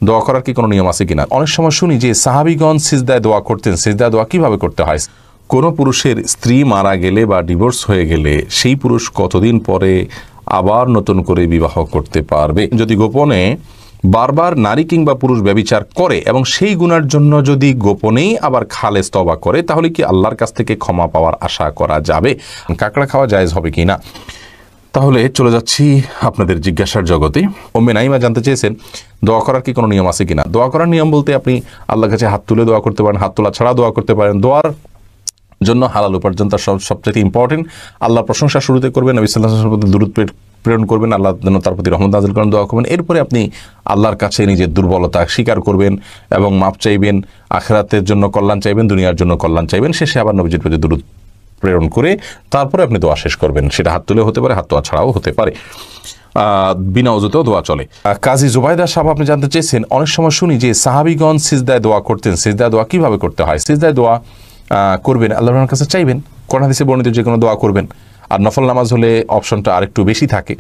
দোয়া করার কি কোনো নিয়ম আছে কিনা? অনেক সময় শুনি যে সাহাবীগণ সিজদায় দোয়া করতেন। সিজদায় দোয়া কিভাবে করতে হয়? কোনো পুরুষের স্ত্রী মারা গেলে বা ডিভোর্স হয়ে গেলে সেই পুরুষ কতদিন পরে আবার নতুন করে বিবাহ করতে পারবে? যদি গোপনে বারবার নারী কিংবা পুরুষ ব্যভিচার করে এবং সেই গুনার জন্য যদি গোপনেই আবার খালেস তওবা করে, তাহলে কি আল্লাহর কাছ থেকে ক্ষমা পাওয়ার আশা করা যাবে? কাঁকড়া খাওয়া জায়েজ হবে কি না? তাহলে চলে যাচ্ছি আপনাদের জিজ্ঞাসার জগতে। উম্মে নাইমা জানতে চেয়েছেন দোয়া করার কি কোনো নিয়ম আছে কিনা? দোয়া করার নিয়ম বলতে আপনি আল্লাহর কাছে হাত তুলে দোয়া করতে পারেন, হাত তোলা ছাড়া দোয়া করতে পারেন। দোয়ার জন্য হালাল উপার্জন তার সবচেয়ে ইম্পর্টেন্ট। আল্লাহর প্রশংসা শুরুতে করবেন, নবী সাল্লাল্লাহু আলাইহি ওয়াসাল্লাম দুরূদ প্রেরণ করবেন, আল্লাহ যেন তার প্রতি রহমত নাযিল করেন, দোয়া করবেন। এরপরে আপনি আল্লাহর কাছে নিজের দুর্বলতা স্বীকার করবেন এবং মাপ চাইবেন, আখিরাতের জন্য কল্যাণ চাইবেন, দুনিয়ার জন্য কল্যাণ চাইবেন। শেষে আবার নবীজির প্রতি দুরূদ প্রেরণ করে তারপরে আপনি দোয়া শেষ করবেন। সেটা হাত তুলে হতে পারে, হাত তোলা ছাড়াও হতে পারে, বিনা ওযুতেও দোয়া চলে। কাজী জুবাইদা সাহেব আপনি জানতে চেয়েছেন, অনেক সময় শুনি যে সাহাবীগণ সিজদায় দোয়া করতেন। সিজদায় দোয়া কিভাবে করতে হয়? সিজদায় দোয়া করবেন, আল্লাহর কাছে চাইবেন, কোরআন হাদিসে বর্ণিত যে কোনো দোয়া করবেন। আর নফল নামাজ হলে অপশনটা আরেকটু বেশি থাকে,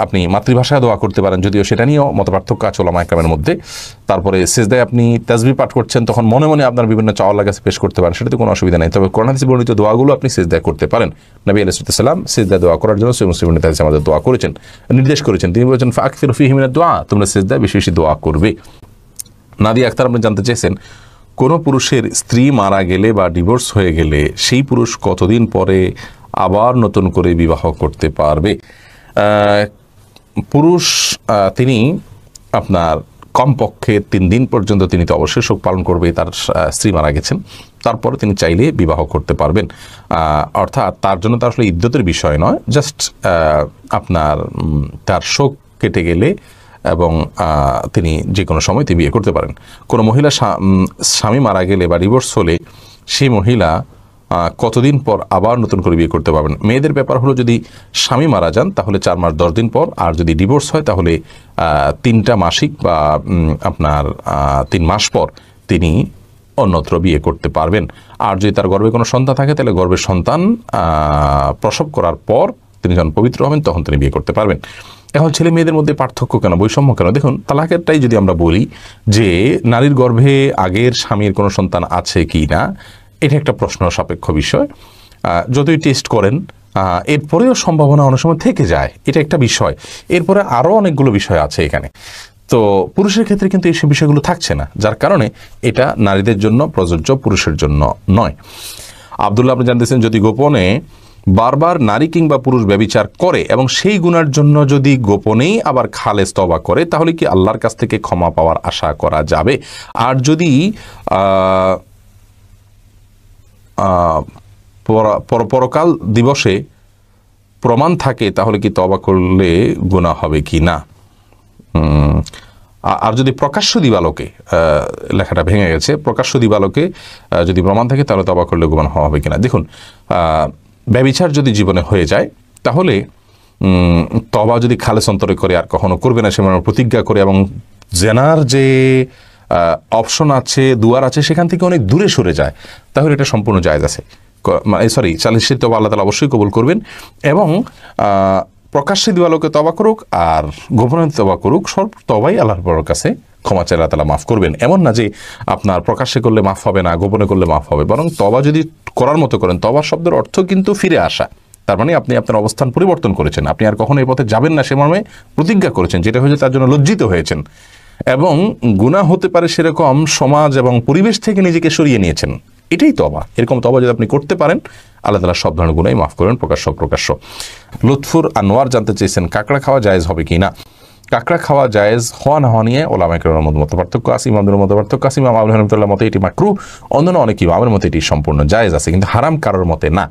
আপনি মাতৃভাষায় দোয়া করতে পারেন, যদিও সেটা নিয়েও মতপার্থক্য আছে উলামা ইকরামের মধ্যে। তারপরে সিজদায় আপনি তাসবিহ পাঠ করছেন, তখন মনে মনে আপনার বিভিন্ন চাওয়া আল্লাহর কাছে পেশ করতে পারেন, সেটাতে কোনো অসুবিধা নেই। তবে কোরআন হাদিসে বর্ণিত দোয়াগুলো আপনি সিজদায় করতে পারেন। নবী আলাইহিস সালাম সিজদায় দোয়া করার জন্য সহিহ মুসলিমের হাদিসে আমাদের দোয়া করেছেন, নির্দেশ করেছেন। তিনি বলেছেন ফাকসিরু ফীহি মিনাদ দুআ, তোমরা সিজদায় বেশি বেশি দোয়া করবে। নাদিয়া আক্তার আপনি জানতে চেয়েছেন, কোনো পুরুষের স্ত্রী মারা গেলে বা ডিভোর্স হয়ে গেলে সেই পুরুষ কতদিন পরে আবার নতুন করে বিবাহ করতে পারবে? পুরুষ তিনি আপনার কমপক্ষে 3 দিন পর্যন্ত তিনি তো অবশ্যই শোক পালন করবে, তার স্ত্রী মারা গেছেন। তারপরে তিনি চাইলে বিবাহ করতে পারবেন। অর্থাৎ তার জন্য তার আসলে ইদ্যতের বিষয় নয়, জাস্ট আপনার তার শোক কেটে গেলে এবং তিনি যে কোনো সময় তিনি বিয়ে করতে পারেন। কোনো মহিলা স্বামী মারা গেলে বা ডিভোর্স হলে সেই মহিলা কতদিন পর আবার নতুন করে বিয়ে করতে পারবেন? মেয়েদের ব্যাপার হলো, যদি স্বামী মারা যান তাহলে 4 মাস 10 দিন পর, আর যদি ডিভোর্স হয় তাহলে 3টা মাসিক বা আপনার 3 মাস পর তিনি অন্যত্র বিয়ে করতে পারবেন। আর যদি তার গর্ভে কোনো সন্তান থাকে তাহলে গর্ভের সন্তান প্রসব করার পর তিনি যখন পবিত্র হবেন তখন তিনি বিয়ে করতে পারবেন। এখন ছেলে মেয়েদের মধ্যে পার্থক্য কেন, বৈষম্য কেন? দেখুন, তালাকেরটাই যদি আমরা বলি যে নারীর গর্ভে আগের স্বামীর কোনো সন্তান আছে কি না, এটা একটা প্রশ্ন সাপেক্ষ বিষয়। যতই টেস্ট করেন এরপরেও সম্ভাবনা অনেক সময় থেকে যায়, এটা একটা বিষয়। এরপরে আরও অনেকগুলো বিষয় আছে এখানে। তো পুরুষের ক্ষেত্রে কিন্তু এই সব বিষয়গুলো থাকছে না, যার কারণে এটা নারীদের জন্য প্রযোজ্য, পুরুষের জন্য নয়। আব্দুল্লাহ আপনি জানতেছেন, যদি গোপনে বারবার নারী কিংবা পুরুষ ব্যভিচার করে এবং সেই গুনার জন্য যদি গোপনেই আবার খালেস তওবা করে, তাহলে কি আল্লাহর কাছ থেকে ক্ষমা পাওয়ার আশা করা যাবে? আর যদি পরকাল দিবসে প্রমাণ থাকে তাহলে কি তওবা করলে গুনাহ হবে কি না? আর যদি প্রকাশ্য দিবালোকে, লেখাটা ভেঙে গেছে, প্রকাশ্য দিবালোকে যদি প্রমাণ থাকে তাহলে তওবা করলে গুনাহ হবে কিনা। দেখুন, ব্যভিচার যদি জীবনে হয়ে যায় তাহলে তওবা যদি খালেস অন্তরে করে আর কখনো করবে না সে প্রতিজ্ঞা করে, এবং জেনার যে অপশন আছে, দুয়ার আছে, সেখান থেকে অনেক দূরে সরে যায়, তাহলে এটা সম্পূর্ণ জায়েজ আছে। সালিসের তওবা আল্লাহ তাআলা অবশ্যই কবুল করবেন। এবং প্রকাশ্যে দিবালোকে তওবা করুক আর গোপনে তওবা করুক, সব তওবাই আল্লাহর কাছে ক্ষমা চাইলে আল্লাহ তাআলা মাফ করবেন। এমন না যে আপনার প্রকাশ্যে করলে মাফ হবে না, গোপনে করলে মাফ হবে, বরং তওবা যদি করার মতো করেন, তওবা শব্দের অর্থ কিন্তু ফিরে আসা। তার মানে আপনি আপনার অবস্থান পরিবর্তন করেছেন, আপনি আর কখনো এই পথে যাবেন না সে মর্মে প্রতিজ্ঞা করেছেন, যেটা হয়েছে তার জন্য লজ্জিত হয়েছেন, এবং গুনাহ হতে পারে সেরকম সমাজ এবং পরিবেশ থেকে নিজেকে সরিয়ে নিয়েছেন। এটাই তওবা। এরকম তওবা যদি আপনি করতে পারেন, আল্লাহ তাআলা সব ধরনের গুনাহই মাফ করেন, প্রকাশ্য। লুৎফুর আনোয়ার জানতে চেয়েছেন, কাঁকড়া খাওয়া জায়েজ হবে কি না? কাঁকড়া খাওয়া জায়েজ হওয়া না হওয়া নিয়ে ওলামা ইকরামের মধ্যে পার্থক্য আছে, ইমামদের মধ্যে পার্থক্য আছে। ইমাম আবু হানিফার মতে এটি মাকরুহ, অন্যান্য অনেক ইমামের মতে এটি সম্পূর্ণ জায়েজ আছে, কিন্তু হারাম কারোর মতে না।